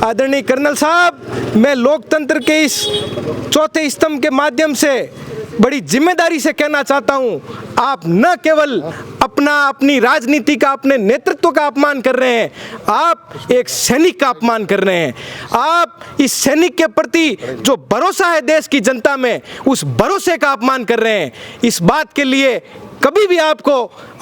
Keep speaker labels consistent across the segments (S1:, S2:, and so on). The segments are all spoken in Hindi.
S1: आदरणीय कर्नल साहब, मैं लोकतंत्र के इस चौथे स्तंभ के माध्यम से बड़ी जिम्मेदारी से कहना चाहता हूं, आप न केवल अपनी राजनीति का, अपने नेतृत्व का अपमान कर रहे हैं, आप एक सैनिक का अपमान कर रहे हैं। आप इस सैनिक के प्रति जो भरोसा है देश की जनता में, उस भरोसे का अपमान कर रहे हैं। इस बात के लिए कभी भी आपको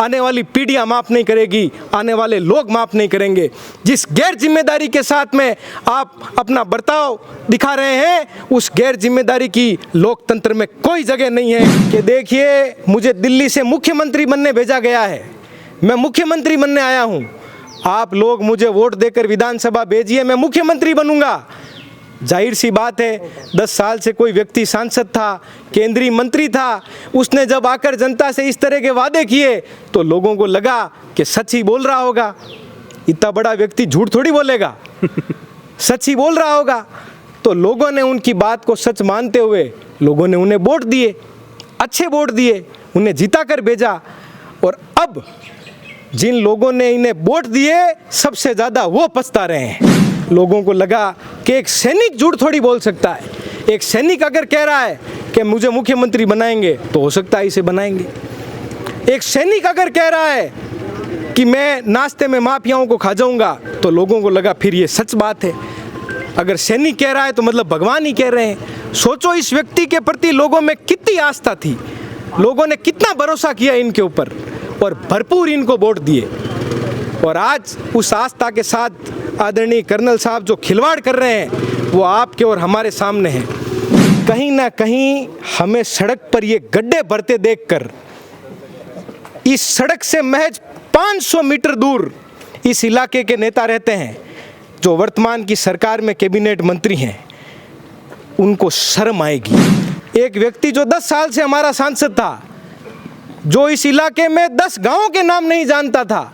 S1: आने वाली पीढ़ियां माफ नहीं करेगी, आने वाले लोग माफ नहीं करेंगे। जिस गैर जिम्मेदारी के साथ में आप अपना बर्ताव दिखा रहे हैं, उस गैर जिम्मेदारी की लोकतंत्र में कोई जगह नहीं है। कि देखिए, मुझे दिल्ली से मुख्यमंत्री बनने भेजा गया है, मैं मुख्यमंत्री बनने आया हूं। आप लोग मुझे वोट देकर विधानसभा भेजिए, मैं मुख्यमंत्री बनूंगा। जाहिर सी बात है, 10 साल से कोई व्यक्ति सांसद था, केंद्रीय मंत्री था, उसने जब आकर जनता से इस तरह के वादे किए तो लोगों को लगा कि सच ही बोल रहा होगा। इतना बड़ा व्यक्ति झूठ थोड़ी बोलेगा, सच ही बोल रहा होगा। तो लोगों ने उनकी बात को सच मानते हुए लोगों ने उन्हें वोट दिए, अच्छे वोट दिए, उन्हें जिता कर भेजा। और अब जिन लोगों ने इन्हें वोट दिए, सबसे ज़्यादा वो पछता रहे हैं। लोगों को लगा कि एक सैनिक झूठ थोड़ी बोल सकता है। एक सैनिक अगर कह रहा है कि मुझे मुख्यमंत्री बनाएंगे तो हो सकता है इसे बनाएंगे। एक सैनिक अगर कह रहा है कि मैं नाश्ते में माफियाओं को खा जाऊंगा तो लोगों को लगा फिर ये सच बात है। अगर सैनिक कह रहा है तो मतलब भगवान ही कह रहे हैं। सोचो, इस व्यक्ति के प्रति लोगों में कितनी आस्था थी, लोगों ने कितना भरोसा किया इनके ऊपर और भरपूर इनको वोट दिए। और आज उस आस्था के साथ आदरणीय कर्नल साहब जो खिलवाड़ कर रहे हैं, वो आपके और हमारे सामने है। कहीं ना कहीं हमें सड़क पर ये गड्ढे भरते देखकर, इस सड़क से महज 500 मीटर दूर इस इलाके के नेता रहते हैं जो वर्तमान की सरकार में कैबिनेट मंत्री हैं, उनको शर्म आएगी। एक व्यक्ति जो 10 साल से हमारा सांसद था, जो इस इलाके में 10 गांवों के नाम नहीं जानता था।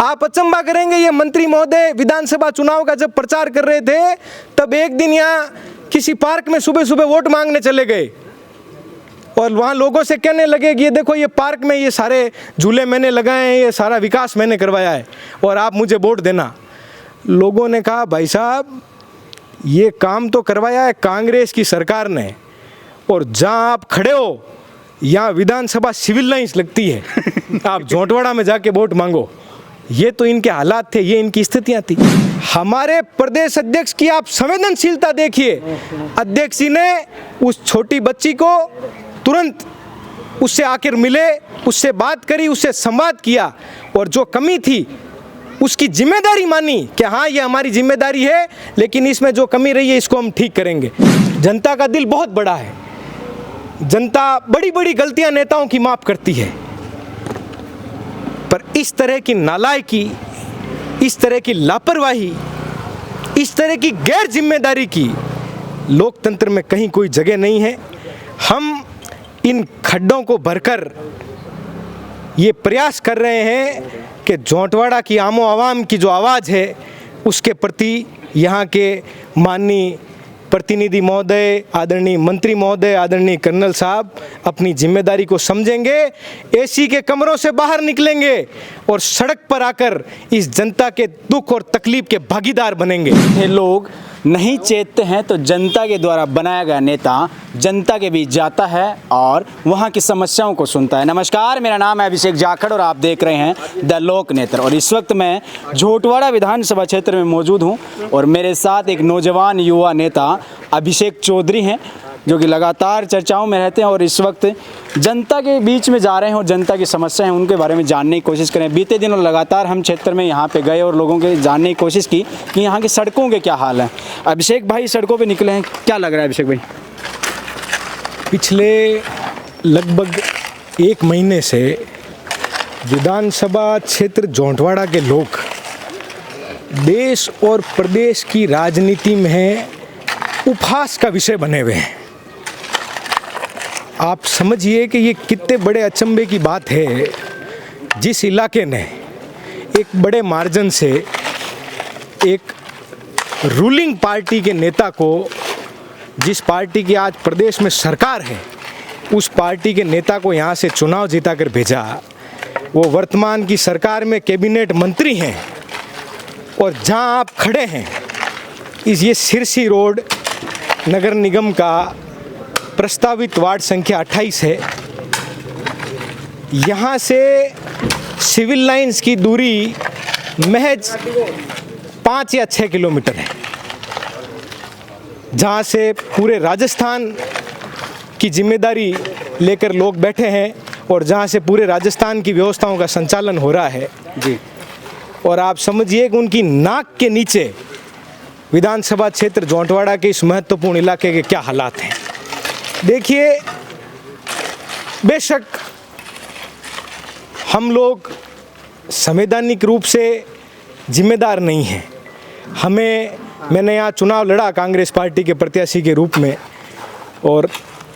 S1: आप अचंभा करेंगे, ये मंत्री महोदय विधानसभा चुनाव का जब प्रचार कर रहे थे, तब एक दिन यहाँ किसी पार्क में सुबह सुबह वोट मांगने चले गए और वहाँ लोगों से कहने लगे कि ये देखो, ये पार्क में ये सारे झूले मैंने लगाए हैं, ये सारा विकास मैंने करवाया है और आप मुझे वोट देना। लोगों ने कहा, भाई साहब, ये काम तो करवाया है कांग्रेस की सरकार ने, और जहाँ आप खड़े हो यहाँ विधानसभा सिविल लाइंस लगती है, आप झोंटवाड़ा में जाके वोट मांगो। ये तो इनके हालात थे, ये इनकी स्थितियां थी। हमारे प्रदेश अध्यक्ष की आप संवेदनशीलता देखिए। अध्यक्ष जी ने उस छोटी बच्ची को तुरंत उससे आकर मिले, उससे बात करी, उससे संवाद किया और जो कमी थी उसकी जिम्मेदारी मानी कि हाँ, ये हमारी जिम्मेदारी है, लेकिन इसमें जो कमी रही है इसको हम ठीक करेंगे। जनता का दिल बहुत बड़ा है, जनता बड़ी बड़ी गलतियां नेताओं की माफ करती है, पर इस तरह की नालायकी, इस तरह की लापरवाही, इस तरह की गैर जिम्मेदारी की लोकतंत्र में कहीं कोई जगह नहीं है। हम इन खड्डों को भरकर ये प्रयास कर रहे हैं कि झोंटवाड़ा की आमो आवाम की जो आवाज़ है उसके प्रति यहाँ के माननीय प्रतिनिधि महोदय, आदरणीय मंत्री महोदय, आदरणीय कर्नल साहब अपनी जिम्मेदारी को समझेंगे, एसी के कमरों से बाहर निकलेंगे और सड़क पर आकर इस जनता के दुख और तकलीफ के भागीदार बनेंगे।
S2: ये लोग नहीं चेतते हैं तो जनता के द्वारा बनाया गया नेता जनता के बीच जाता है और वहाँ की समस्याओं को सुनता है। नमस्कार, मेरा नाम है अभिषेक जाखड़ और आप देख रहे हैं द लोक नेत्र। और इस वक्त मैं झोटवाड़ा विधानसभा क्षेत्र में मौजूद हूँ और मेरे साथ एक नौजवान युवा नेता अभिषेक चौधरी हैं जो कि लगातार चर्चाओं में रहते हैं और इस वक्त जनता के बीच में जा रहे हैं और जनता की समस्याएं हैं उनके बारे में जानने की कोशिश करें। बीते दिनों लगातार हम क्षेत्र में यहाँ पे गए और लोगों के जानने की कोशिश की कि यहाँ की सड़कों के क्या हाल हैं। अभिषेक भाई सड़कों पे निकले हैं, क्या लग रहा है अभिषेक भाई?
S1: पिछले लगभग 1 महीने से विधानसभा क्षेत्र झोंटवाड़ा के लोग देश और प्रदेश की राजनीति में उपहास का विषय बने हुए हैं। आप समझिए कि ये कितने बड़े अचंभे की बात है, जिस इलाके ने एक बड़े मार्जिन से एक रूलिंग पार्टी के नेता को, जिस पार्टी की आज प्रदेश में सरकार है, उस पार्टी के नेता को यहाँ से चुनाव जीता कर भेजा। वो वर्तमान की सरकार में कैबिनेट मंत्री हैं और जहाँ आप खड़े हैं ये सिरसी रोड नगर निगम का प्रस्तावित वार्ड संख्या 28 है। यहाँ से सिविल लाइंस की दूरी महज 5 या 6 किलोमीटर है, जहाँ से पूरे राजस्थान की जिम्मेदारी लेकर लोग बैठे हैं और जहाँ से पूरे राजस्थान की व्यवस्थाओं का संचालन हो रहा है
S2: जी।
S1: और आप समझिए कि उनकी नाक के नीचे विधानसभा क्षेत्र जौंटवाड़ा के इस महत्वपूर्ण इलाके के क्या हालात हैं। देखिए, बेशक हम लोग संवैधानिक रूप से जिम्मेदार नहीं हैं। मैंने यहाँ चुनाव लड़ा कांग्रेस पार्टी के प्रत्याशी के रूप में और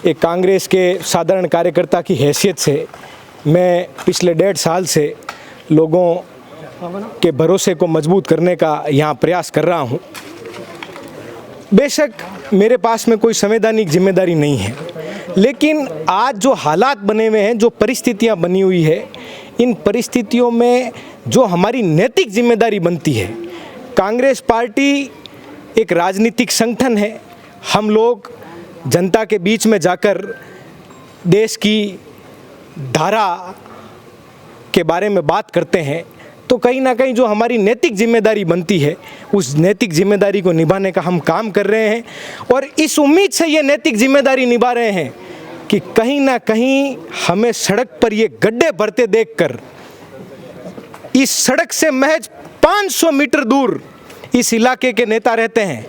S1: एक कांग्रेस के साधारण कार्यकर्ता की हैसियत से मैं पिछले 1.5 साल से लोगों के भरोसे को मजबूत करने का यहाँ प्रयास कर रहा हूँ। बेशक मेरे पास में कोई संवैधानिक जिम्मेदारी नहीं है, लेकिन आज जो हालात बने हुए हैं, जो परिस्थितियाँ बनी हुई है, इन परिस्थितियों में जो हमारी नैतिक जिम्मेदारी बनती है, कांग्रेस पार्टी एक राजनीतिक संगठन है। हम लोग जनता के बीच में जाकर देश की धारा के बारे में बात करते हैं, तो कहीं ना कहीं जो हमारी नैतिक जिम्मेदारी बनती है, उस नैतिक जिम्मेदारी को निभाने का हम काम कर रहे हैं। और इस उम्मीद से ये नैतिक जिम्मेदारी निभा रहे हैं कि कहीं ना कहीं हमें सड़क पर ये गड्ढे भरते देखकर, इस सड़क से महज 500 मीटर दूर इस इलाके के नेता रहते हैं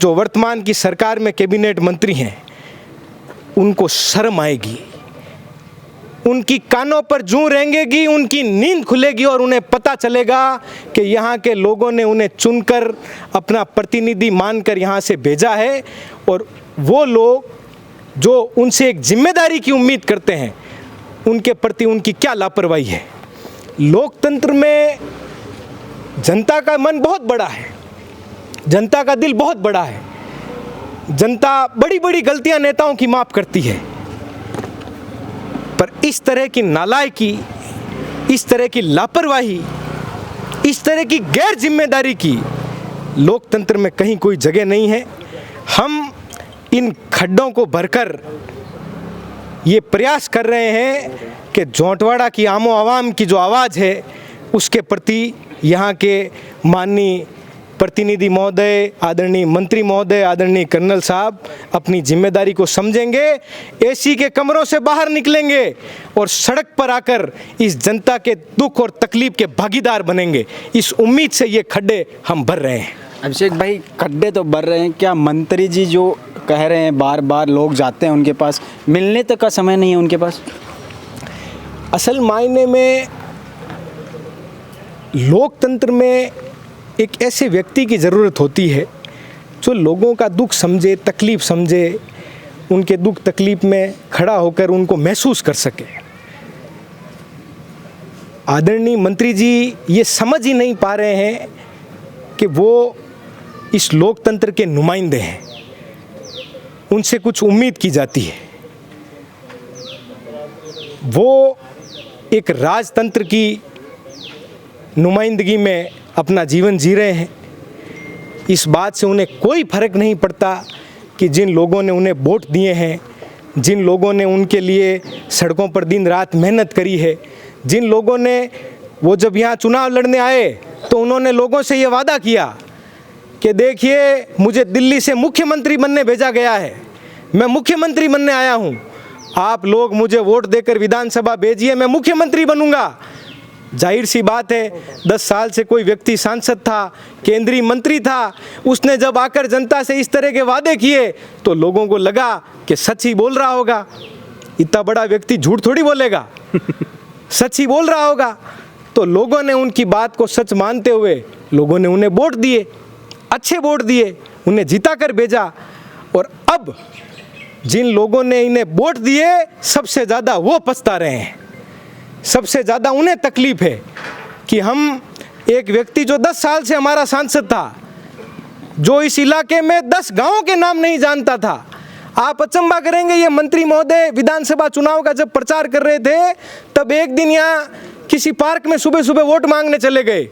S1: जो वर्तमान की सरकार में कैबिनेट मंत्री हैं, उनको शर्म आएगी, उनकी कानों पर जूं रेंगेगी, उनकी नींद खुलेगी और उन्हें पता चलेगा कि यहाँ के लोगों ने उन्हें चुनकर अपना प्रतिनिधि मानकर यहाँ से भेजा है और वो लोग जो उनसे एक जिम्मेदारी की उम्मीद करते हैं, उनके प्रति उनकी क्या लापरवाही है। लोकतंत्र में जनता का मन बहुत बड़ा है, जनता का दिल बहुत बड़ा है। जनता बड़ी बड़ी गलतियां नेताओं की माफ़ करती है, पर इस तरह की नालायकी, इस तरह की लापरवाही, इस तरह की गैर जिम्मेदारी की लोकतंत्र में कहीं कोई जगह नहीं है। हम इन खड्डों को भरकर ये प्रयास कर रहे हैं कि जौंटवाड़ा की आमो आवाम की जो आवाज़ है, उसके प्रति यहाँ के माननीय प्रतिनिधि महोदय, आदरणीय मंत्री महोदय, आदरणीय कर्नल साहब अपनी जिम्मेदारी को समझेंगे, एसी के कमरों से बाहर निकलेंगे और सड़क पर आकर इस जनता के दुख और तकलीफ के भागीदार बनेंगे। इस उम्मीद से ये खड्डे हम भर रहे हैं।
S2: अभिषेक भाई, खड्डे तो भर रहे हैं, क्या मंत्री जी जो कह रहे हैं बार बार लोग जाते हैं उनके पास, मिलने तक का समय नहीं है उनके पास?
S1: असल मायने में लोकतंत्र में एक ऐसे व्यक्ति की ज़रूरत होती है जो लोगों का दुख समझे, तकलीफ़ समझे, उनके दुख तकलीफ़ में खड़ा होकर उनको महसूस कर सके। आदरणीय मंत्री जी ये समझ ही नहीं पा रहे हैं कि वो इस लोकतंत्र के नुमाइंदे हैं, उनसे कुछ उम्मीद की जाती है। वो एक राजतंत्र की नुमाइंदगी में अपना जीवन जी रहे हैं। इस बात से उन्हें कोई फर्क नहीं पड़ता कि जिन लोगों ने उन्हें वोट दिए हैं, जिन लोगों ने उनके लिए सड़कों पर दिन रात मेहनत करी है, जिन लोगों ने, वो जब यहाँ चुनाव लड़ने आए तो उन्होंने लोगों से ये वादा किया कि देखिए, मुझे दिल्ली से मुख्यमंत्री बनने भेजा गया है, मैं मुख्यमंत्री बनने आया हूँ, आप लोग मुझे वोट देकर विधानसभा भेजिए, मैं मुख्यमंत्री बनूंगा। जाहिर सी बात है, 10 साल से कोई व्यक्ति सांसद था, केंद्रीय मंत्री था, उसने जब आकर जनता से इस तरह के वादे किए तो लोगों को लगा कि सच ही बोल रहा होगा। इतना बड़ा व्यक्ति झूठ थोड़ी बोलेगा, सच ही बोल रहा होगा। तो लोगों ने उनकी बात को सच मानते हुए लोगों ने उन्हें वोट दिए, अच्छे वोट दिए, उन्हें जिता कर भेजा। और अब जिन लोगों ने इन्हें वोट दिए, सबसे ज़्यादा वो पछता रहे हैं, सबसे ज़्यादा उन्हें तकलीफ़ है कि हम एक व्यक्ति जो 10 साल से हमारा सांसद था, जो इस इलाके में 10 गांवों के नाम नहीं जानता था। आप अचंभा करेंगे, ये मंत्री महोदय विधानसभा चुनाव का जब प्रचार कर रहे थे, तब एक दिन यहाँ किसी पार्क में सुबह सुबह वोट मांगने चले गए।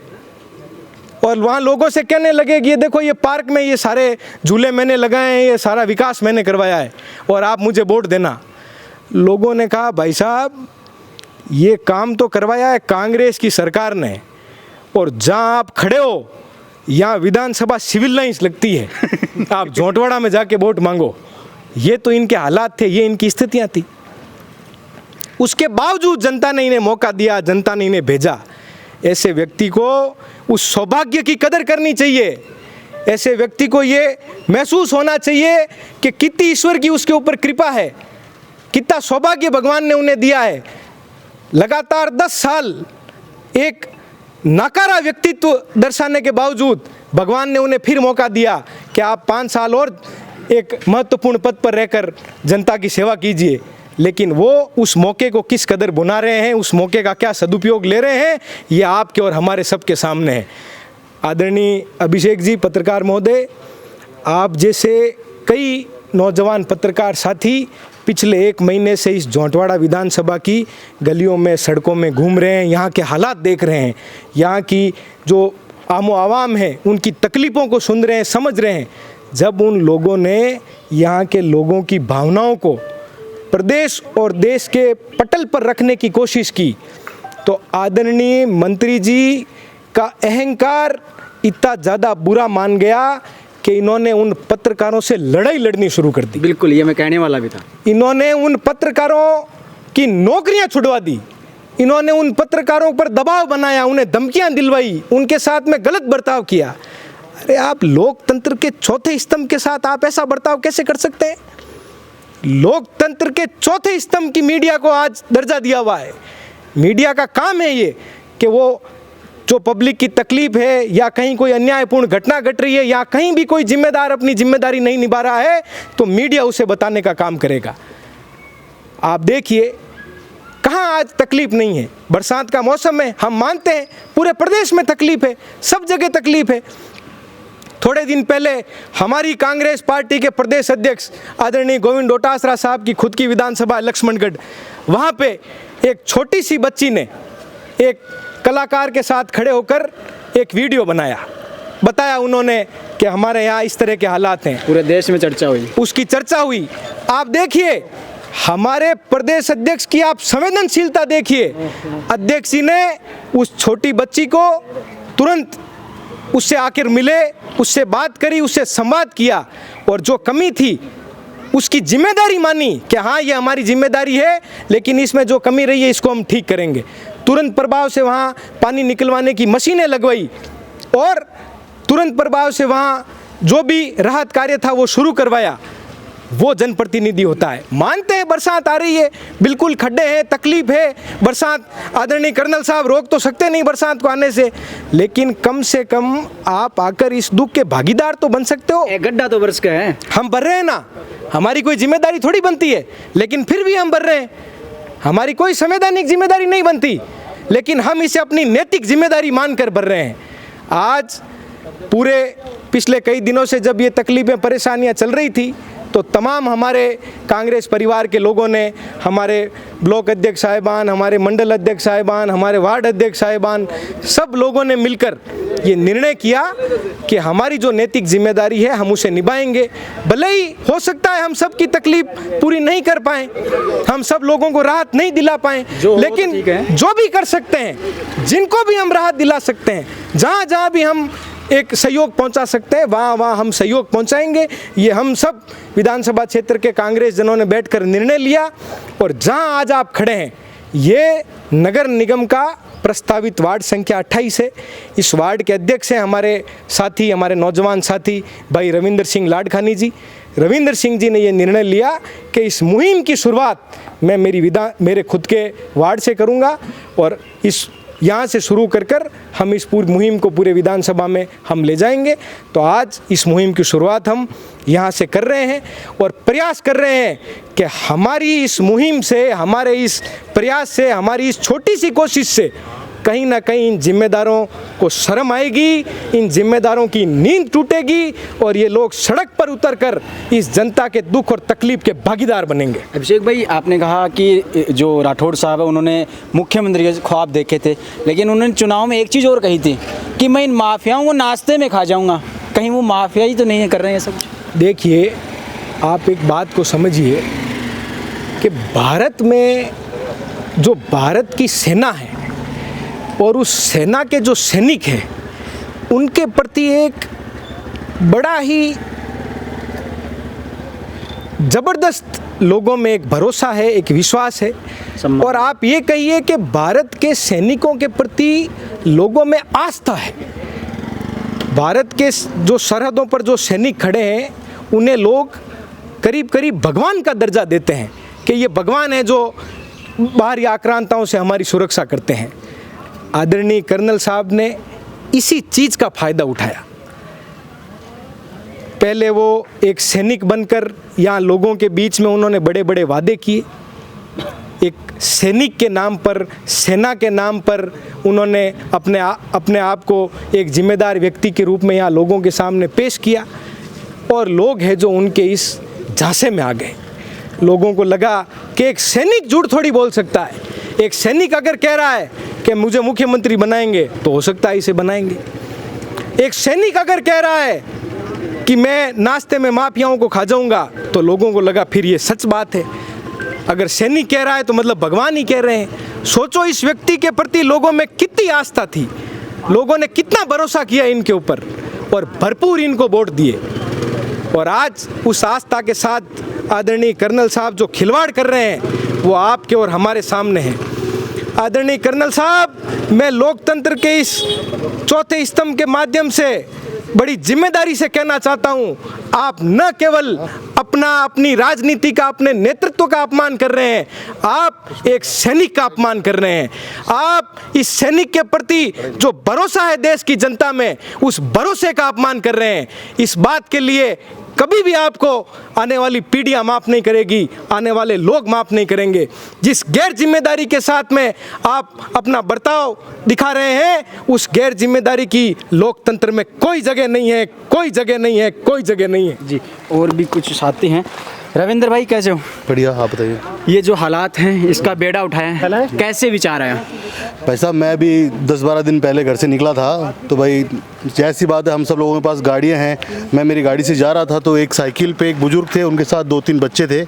S1: और वहाँ लोगों से कहने लगे कि ये देखो ये पार्क में ये सारे झूले मैंने लगाए हैं, ये सारा विकास मैंने करवाया है और आप मुझे वोट देना। लोगों ने कहा भाई साहब ये काम तो करवाया है कांग्रेस की सरकार ने, और जहाँ आप खड़े हो यहाँ विधानसभा सिविल लाइंस लगती है, आप झोंटवाड़ा में जाके वोट मांगो। ये तो इनके हालात थे, ये इनकी स्थितियाँ थी। उसके बावजूद जनता ने इन्हें मौका दिया, जनता ने इन्हें भेजा। ऐसे व्यक्ति को उस सौभाग्य की कदर करनी चाहिए। ऐसे व्यक्ति को ये महसूस होना चाहिए कि कितनी ईश्वर की उसके ऊपर कृपा है, कितना सौभाग्य भगवान ने उन्हें दिया है। लगातार 10 साल एक नाकारा व्यक्तित्व दर्शाने के बावजूद भगवान ने उन्हें फिर मौका दिया कि आप 5 साल और एक महत्वपूर्ण पद पर रहकर जनता की सेवा कीजिए। लेकिन वो उस मौके को किस कदर बुना रहे हैं, उस मौके का क्या सदुपयोग ले रहे हैं, ये आपके और हमारे सबके सामने है। आदरणीय अभिषेक जी पत्रकार महोदय, आप जैसे कई नौजवान पत्रकार साथी पिछले 1 महीने से इस झोंटवाड़ा विधानसभा की गलियों में, सड़कों में घूम रहे हैं, यहाँ के हालात देख रहे हैं, यहाँ की जो आमो आवाम है उनकी तकलीफ़ों को सुन रहे हैं, समझ रहे हैं। जब उन लोगों ने यहाँ के लोगों की भावनाओं को प्रदेश और देश के पटल पर रखने की कोशिश की, तो आदरणीय मंत्री जी का अहंकार इतना ज़्यादा बुरा मान गया कि इन्होंने उन पत्रकारों से लड़ाई लड़नी शुरू कर दी।
S2: बिल्कुल, ये मैं कहने वाला भी था।
S1: इन्होंने उन पत्रकारों की नौकरियां छुड़वा दी, इन्होंने उन पत्रकारों पर दबाव बनाया, उन्हें धमकियां दिलवाई, उनके साथ में गलत बर्ताव किया। अरे आप लोकतंत्र के चौथे स्तंभ के साथ आप ऐसा बर्ताव कैसे कर सकते हैं? लोकतंत्र के चौथे स्तंभ की मीडिया को आज दर्जा दिया हुआ है। मीडिया का काम है ये कि वो जो पब्लिक की तकलीफ है या कहीं कोई अन्यायपूर्ण घटना घट रही है या कहीं भी कोई जिम्मेदार अपनी जिम्मेदारी नहीं निभा रहा है, तो मीडिया उसे बताने का काम करेगा। आप देखिए कहाँ आज तकलीफ नहीं है। बरसात का मौसम है, हम मानते हैं पूरे प्रदेश में तकलीफ है, सब जगह तकलीफ है। थोड़े दिन पहले हमारी कांग्रेस पार्टी के प्रदेश अध्यक्ष आदरणीय गोविंद डोटासरा साहब की खुद की विधानसभा लक्ष्मणगढ़, वहाँ पे एक छोटी सी बच्ची ने एक कलाकार के साथ खड़े होकर एक वीडियो बनाया, बताया उन्होंने कि हमारे यहाँ इस तरह के हालात हैं।
S2: पूरे देश में चर्चा हुई,
S1: उसकी चर्चा हुई। आप देखिए हमारे प्रदेश अध्यक्ष की आप संवेदनशीलता देखिए। अध्यक्ष जी ने उस छोटी बच्ची को तुरंत उससे आकर मिले, उससे बात करी, उससे संवाद किया और जो कमी थी उसकी जिम्मेदारी मानी कि हाँ ये हमारी जिम्मेदारी है, लेकिन इसमें जो कमी रही है इसको हम ठीक करेंगे। तुरंत प्रभाव से वहाँ पानी निकलवाने की मशीनें लगवाई और तुरंत प्रभाव से वहाँ जो भी राहत कार्य था वो शुरू करवाया। वो जनप्रतिनिधि होता है। मानते हैं बरसात आ रही है, बिल्कुल खड्डे हैं, तकलीफ है, बरसात आदरणीय कर्नल साहब रोक तो सकते नहीं बरसात को आने से, लेकिन कम से कम आप आकर इस दुख के भागीदार तो बन सकते हो।
S2: एक गड्ढा तो बरस का है,
S1: हम भर रहे हैं ना, हमारी कोई जिम्मेदारी थोड़ी बनती है, लेकिन फिर भी हम भर रहे हैं। हमारी कोई संवैधानिक जिम्मेदारी नहीं बनती, लेकिन हम इसे अपनी नैतिक जिम्मेदारी मानकर भर रहे हैं। आज पूरे पिछले कई दिनों से जब ये तकलीफें परेशानियां चल रही थी, तो तमाम हमारे कांग्रेस परिवार के लोगों ने, हमारे ब्लॉक अध्यक्ष साहिबान, हमारे मंडल अध्यक्ष साहिबान, हमारे वार्ड अध्यक्ष साहिबान, सब लोगों ने मिलकर ये निर्णय किया कि हमारी जो नैतिक जिम्मेदारी है हम उसे निभाएंगे। भले ही हो सकता है हम सब की तकलीफ पूरी नहीं कर पाएँ, हम सब लोगों को राहत नहीं दिला पाएँ, लेकिन जो भी कर सकते हैं, जिनको भी हम राहत दिला सकते हैं, जहाँ जहाँ भी हम एक सहयोग पहुंचा सकते हैं वहाँ हम सहयोग पहुंचाएंगे। ये हम सब विधानसभा क्षेत्र के कांग्रेस जनों ने बैठकर निर्णय लिया। और जहाँ आज आप खड़े हैं ये नगर निगम का प्रस्तावित वार्ड संख्या 28 है। इस वार्ड के अध्यक्ष हैं हमारे साथी, हमारे नौजवान साथी भाई रविंदर सिंह लाडखानी जी। रविंदर सिंह जी ने ये निर्णय लिया कि इस मुहिम की शुरुआत मैं मेरे खुद के वार्ड से करूँगा और इस यहाँ से शुरू कर हम इस पूरी मुहिम को पूरे विधानसभा में हम ले जाएंगे। तो आज इस मुहिम की शुरुआत हम यहाँ से कर रहे हैं और प्रयास कर रहे हैं कि हमारी इस मुहिम से, हमारे इस प्रयास से, हमारी इस छोटी सी कोशिश से कहीं ना कहीं इन जिम्मेदारों को शर्म आएगी, इन जिम्मेदारों की नींद टूटेगी और ये लोग सड़क पर उतरकर इस जनता के दुख और तकलीफ के भागीदार बनेंगे।
S2: अभिषेक भाई, आपने कहा कि जो राठौड़ साहब है उन्होंने मुख्यमंत्री के ख्वाब देखे थे, लेकिन उन्होंने चुनाव में एक चीज़ और कही थी कि मैं इन माफियाओं को नाश्ते में खा जाऊंगा। कहीं वो माफिया ही तो नहीं कर रहे हैं सब?
S1: देखिए, आप एक बात को समझिए कि भारत में जो भारत की सेना है और उस सेना के जो सैनिक हैं उनके प्रति एक बड़ा ही ज़बरदस्त लोगों में एक भरोसा है, एक विश्वास है। और आप ये कहिए कि भारत के सैनिकों के प्रति लोगों में आस्था है। भारत के जो सरहदों पर जो सैनिक खड़े हैं उन्हें लोग करीब करीब भगवान का दर्जा देते हैं कि ये भगवान है जो बाहरी आक्रांताओं से हमारी सुरक्षा करते हैं। आदरणीय कर्नल साहब ने इसी चीज़ का फ़ायदा उठाया। पहले वो एक सैनिक बनकर यहाँ लोगों के बीच में उन्होंने बड़े बड़े वादे किए। एक सैनिक के नाम पर, सेना के नाम पर उन्होंने अपने आप को एक जिम्मेदार व्यक्ति के रूप में यहाँ लोगों के सामने पेश किया और लोग हैं जो उनके इस झांसे में आ गए। लोगों को लगा कि एक सैनिक झूठ थोड़ी बोल सकता है। एक सैनिक अगर कह रहा है कि मुझे मुख्यमंत्री बनाएंगे तो हो सकता है इसे बनाएंगे। एक सैनिक अगर कह रहा है कि मैं नाश्ते में माफियाओं को खा जाऊंगा तो लोगों को लगा फिर ये सच बात है। अगर सैनिक कह रहा है तो मतलब भगवान ही कह रहे हैं। सोचो इस व्यक्ति के प्रति लोगों में कितनी आस्था थी, लोगों ने कितना भरोसा किया इनके ऊपर और भरपूर इनको वोट दिए। और आज उस आस्था के साथ आदरणीय कर्नल साहब जो खिलवाड़ कर रहे हैं वो आपके और हमारे सामने हैं। आदरणीय कर्नल साहब, मैं लोकतंत्र के इस चौथे स्तंभ के माध्यम से बड़ी जिम्मेदारी से कहना चाहता हूं, आप न केवल अपनी राजनीति का, अपने नेतृत्व का अपमान कर रहे हैं, आप एक सैनिक का अपमान कर रहे हैं। आप इस सैनिक के प्रति जो भरोसा है देश की जनता में, उस भरोसे का अपमान कर रहे हैं। इस बात के लिए कभी भी आपको आने वाली पीढ़ियां माफ नहीं करेगी, आने वाले लोग माफ नहीं करेंगे। जिस गैर जिम्मेदारी के साथ में आप अपना बर्ताव दिखा रहे हैं, उस गैर जिम्मेदारी की लोकतंत्र में कोई जगह नहीं है, कोई जगह नहीं है, कोई जगह नहीं है।
S2: जी, और भी कुछ साथी हैं। रविंद्र भाई, कैसे हो?
S3: बढ़िया, आप बताइए।
S2: ये जो हालात हैं इसका बेड़ा उठाया है, कैसे विचार आया?
S3: भाई साहब, मैं अभी 10-12 दिन पहले घर से निकला था तो भाई जैसी बात है, हम सब लोगों के पास गाड़ियाँ हैं। मैं मेरी गाड़ी से जा रहा था तो एक साइकिल पे एक बुजुर्ग थे, उनके साथ 2-3 बच्चे थे।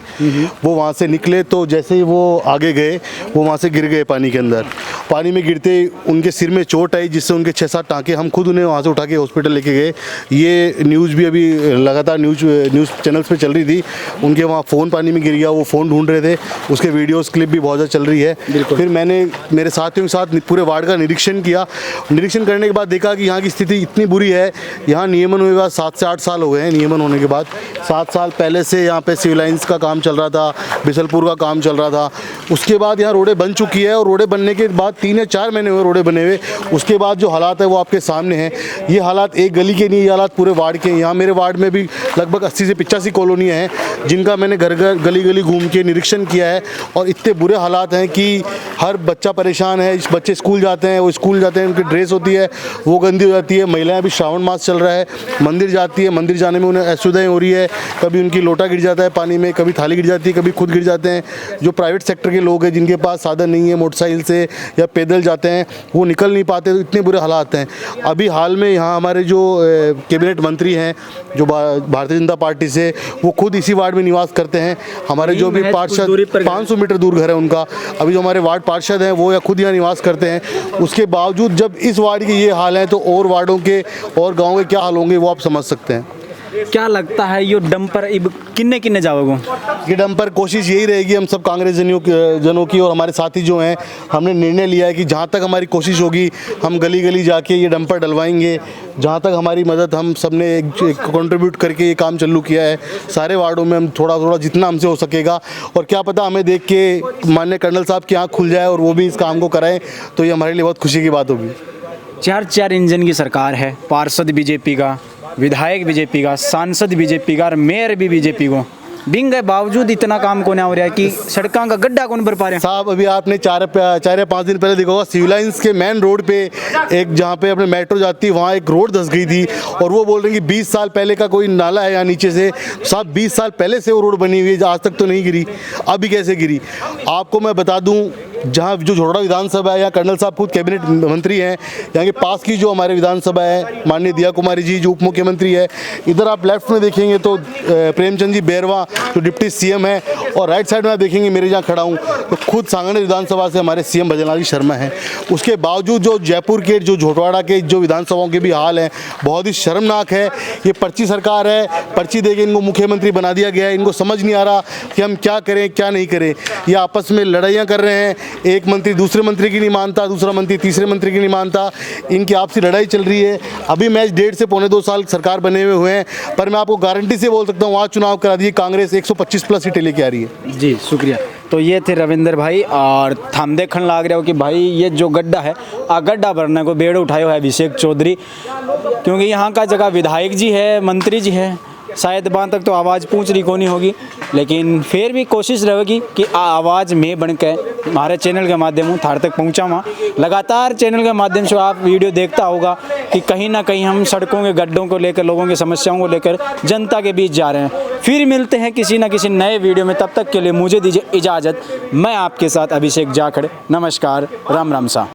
S3: वो वहाँ से निकले तो जैसे ही वो आगे गए वो वहाँ से गिर गए पानी के अंदर। पानी में गिरते उनके सिर में चोट आई जिससे उनके 6-7 टाँके, हम खुद उन्हें वहाँ से उठा के हॉस्पिटल लेके गए। ये न्यूज़ भी अभी लगातार न्यूज़ चैनल्स पर चल रही थी। उनके वहाँ फ़ोन पानी में गिर गया, वो फ़ोन ढूंढ रहे थे, उसके वीडियोस क्लिप भी बहुत ज़्यादा चल रही है। फिर मैंने मेरे साथियों के साथ पूरे वार्ड का निरीक्षण किया। निरीक्षण करने के बाद देखा कि यहाँ की स्थिति इतनी बुरी है। यहाँ नियमन हुए बाद 7 से 8 साल हो गए हैं। नियमन होने के बाद 7 साल पहले से यहाँ पे सिविल लाइन्स का काम चल रहा था, बिसलपुर का काम चल रहा था। उसके बाद यहाँ रोडें बन चुकी है और रोडें बनने के बाद 3 या 4 महीने हुए रोडें बने हुए। उसके बाद जो हालात है वो आपके सामने हैं। ये हालात एक गली के नहीं, ये हालात पूरे वार्ड के हैं। यहाँ मेरे वार्ड में भी लगभग 80 से 85 कॉलोनियाँ हैं जिनका मैंने घर घर गली गली घूम के निरीक्षण किया है। और इतने बुरे हालात हैं कि हर बच्चा परेशान है। बच्चे स्कूल जाते हैं, वो स्कूल जाते हैं, उनकी ड्रेस होती है वो गंदी हो जाती है। महिलाएं अभी श्रावण मास चल रहा है, मंदिर जाती है, मंदिर जाने में उन्हें असुविधाएं हो रही है। कभी उनकी लोटा गिर जाता है पानी में, कभी थाली गिर जाती है, कभी खुद गिर जाते हैं। जो प्राइवेट सेक्टर के लोग हैं जिनके पास साधन नहीं है, मोटरसाइकिल से या पैदल जाते हैं, वो निकल नहीं पाते। तो इतने बुरे हालात हैं। अभी हाल में यहाँ हमारे जो कैबिनेट मंत्री हैं जो भारतीय जनता पार्टी से, वो खुद इसी वार्ड में निवास करते हैं। हमारे जो भी पार्षद 500 मीटर दूर घर है उनका, अभी जो हमारे वार्ड पार्षद हैं वो या खुद यहाँ निवास करते हैं। उसके बावजूद जब इस वार्ड के ये हाल है तो और वार्डों के और गाँव के क्या हाल होंगे वो आप समझ सकते हैं।
S2: क्या लगता है ये डंपर अब किन्ने जाओगे?
S3: ये डंपर कोशिश यही रहेगी हम सब कांग्रेस जनों की और हमारे साथी जो हैं, हमने निर्णय लिया है कि जहाँ तक हमारी कोशिश होगी हम गली गली जाके ये डंपर डलवाएंगे। जहाँ तक हमारी मदद, हम सब ने एक कंट्रीब्यूट करके ये काम चालू किया है। सारे वार्डों में हम थोड़ा थोड़ा जितना हमसे हो सकेगा, और क्या पता हमें देख के माननीय कर्नल साहब की आँख खुल जाए और वो भी इस काम को कराएं, तो ये हमारे लिए बहुत खुशी की बात होगी।
S2: 4 इंजन की सरकार है, पार्षद बीजेपी का, विधायक बीजेपी का, सांसद बीजेपी का और मेयर भी बीजेपी को। बिंग गए बावजूद इतना काम को नहीं हो रहा है कि सड़कों का गड्ढा कौन भर पा रहे हैं।
S3: साहब अभी आपने 4 या 5 दिन पहले देखा होगा सिविल लाइंस के मेन रोड पे एक जहाँ पे अपने मेट्रो जाती है वहाँ एक रोड धंस गई थी और वो बोल रहे हैं कि 20 साल पहले का कोई नाला है यहाँ नीचे से। साहब 20 साल पहले से वो रोड बनी हुई है, आज तक तो नहीं गिरी, अभी कैसे गिरी। आपको मैं बता दूँ जहाँ जो झोड़ा विधानसभा है, यहाँ कर्नल साहब खुद कैबिनेट मंत्री हैं, यहाँ के पास की जो हमारे विधानसभा है माननीय दिया कुमारी जी जो उप मुख्यमंत्री है, इधर आप लेफ्ट में देखेंगे तो प्रेमचंद जी बैरवा जो डिप्टी सीएम है, और राइट साइड में आप देखेंगे मेरे जहाँ खड़ा हूँ तो खुद सांगनेर विधानसभा से हमारे सीएम भजनलाल जी शर्मा हैं। उसके बावजूद जो जयपुर के जो झोटवाड़ा के जो विधानसभाओं के भी हाल हैं बहुत ही शर्मनाक है। ये पर्ची सरकार है, पर्ची देके इनको मुख्यमंत्री बना दिया गया है। इनको समझ नहीं आ रहा कि हम क्या करें क्या नहीं करें। ये आपस में लड़ाइयाँ कर रहे हैं, एक मंत्री दूसरे मंत्री की नहीं मानता, दूसरा मंत्री तीसरे मंत्री की नहीं मानता, इनकी आपसी लड़ाई चल रही है। अभी मैच 1.5 से 2.25 साल सरकार बने हुए हैं, पर मैं आपको गारंटी से बोल सकता हूँ वहाँ चुनाव करा दिए कांग्रेस 125+ सीटें लेके आ रही है।
S2: जी शुक्रिया। तो ये थे रविंदर भाई, और थम देखने लग रहे हो कि भाई ये जो गड्ढा है आ गड्ढा भरने को बेड़ उठायो है अभिषेक चौधरी, क्योंकि यहाँ का जगह विधायक जी है, मंत्री जी है, शायद वहाँ तक तो आवाज़ पहुँच रही को नहीं होगी, लेकिन फिर भी कोशिश रहेगी कि आवाज़ में बन के हमारे चैनल के माध्यम थार तक पहुँचा वहाँ। लगातार चैनल के माध्यम से आप वीडियो देखता होगा कि कहीं ना कहीं हम सड़कों के गड्ढों को लेकर, लोगों की समस्याओं को लेकर जनता के बीच जा रहे हैं। फिर मिलते हैं किसी ना किसी नए वीडियो में, तब तक के लिए मुझे दीजिए इजाज़त। मैं आपके साथ अभिषेक जाखड़, नमस्कार, राम राम सा।